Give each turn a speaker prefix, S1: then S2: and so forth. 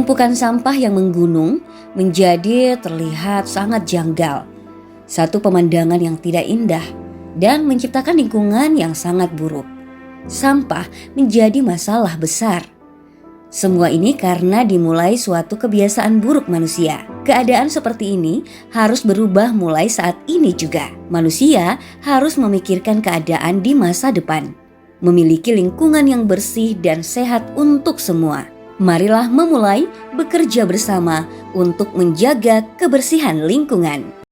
S1: Tumpukan sampah yang menggunung menjadi terlihat sangat janggal. Satu pemandangan yang tidak indah dan menciptakan lingkungan yang sangat buruk. Sampah menjadi masalah besar. Semua ini karena dimulai suatu kebiasaan buruk manusia. Keadaan seperti ini harus berubah mulai saat ini juga. Manusia harus memikirkan keadaan di masa depan. Memiliki lingkungan yang bersih dan sehat untuk semua. Marilah memulai bekerja bersama untuk menjaga kebersihan lingkungan.